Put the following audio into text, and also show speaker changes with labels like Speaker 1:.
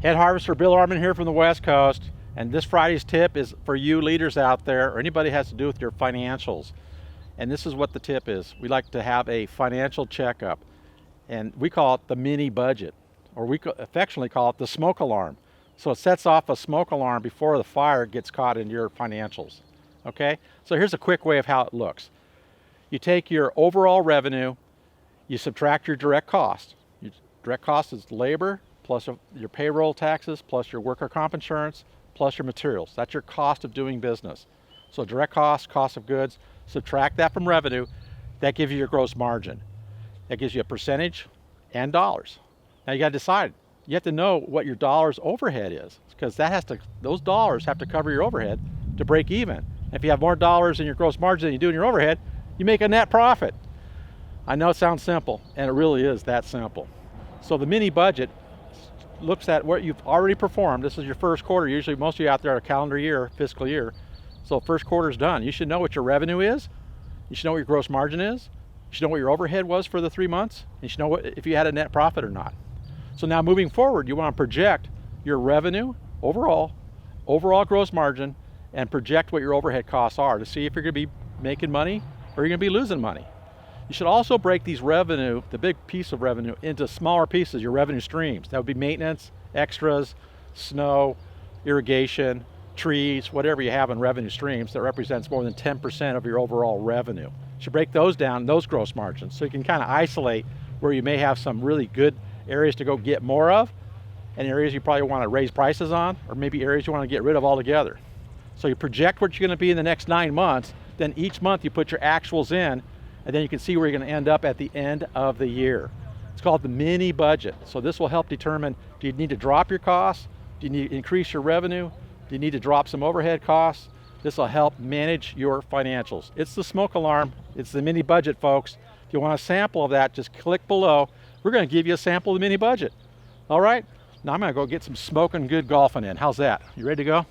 Speaker 1: Head Harvester Bill Arman here from the West Coast, and this Friday's tip is for you leaders out there, or anybody that has to do with your financials. And this is what the tip is. We like to have a financial checkup, and we call it the mini budget, or we affectionately call it the smoke alarm. So it sets off a smoke alarm before the fire gets caught in your financials. Okay, so here's a quick way of how it looks. You take your overall revenue, you subtract your direct cost. Your direct cost is labor, plus your payroll taxes, plus your worker comp insurance, plus your materials. That's your cost of doing business. So direct cost, cost of goods, subtract that from revenue, that gives you your gross margin. That gives you a percentage and dollars. Now you got to decide. You have to know what your dollars overhead is, because those dollars have to cover your overhead to break even. If you have more dollars in your gross margin than you do in your overhead, you make a net profit. I know it sounds simple, and it really is that simple. So the mini budget looks at what you've already performed. This is your first quarter. Usually most of you out there are calendar year, fiscal year. So first quarter's done. You should know what your revenue is. You should know what your gross margin is. You should know what your overhead was for the 3 months. You should know if you had a net profit or not. So now moving forward, you want to project your revenue, overall gross margin, and project what your overhead costs are to see if you're going to be making money or you're going to be losing money. You should also break these revenue, the big piece of revenue, into smaller pieces, your revenue streams. That would be maintenance, extras, snow, irrigation, trees, whatever you have in revenue streams that represents more than 10% of your overall revenue. You should break those down, those gross margins, so you can kind of isolate where you may have some really good areas to go get more of, and areas you probably want to raise prices on, or maybe areas you want to get rid of altogether. So you project what you're going to be in the next 9 months, then each month you put your actuals in, and then you can see where you're going to end up at the end of the year. It's called the mini budget. So this will help determine, do you need to drop your costs? Do you need to increase your revenue? Do you need to drop some overhead costs? This will help manage your financials. It's the smoke alarm. It's the mini budget, folks. If you want a sample of that, just click below. We're going to give you a sample of the mini budget. All right? Now I'm going to go get some smoking good golfing in. How's that? You ready to go?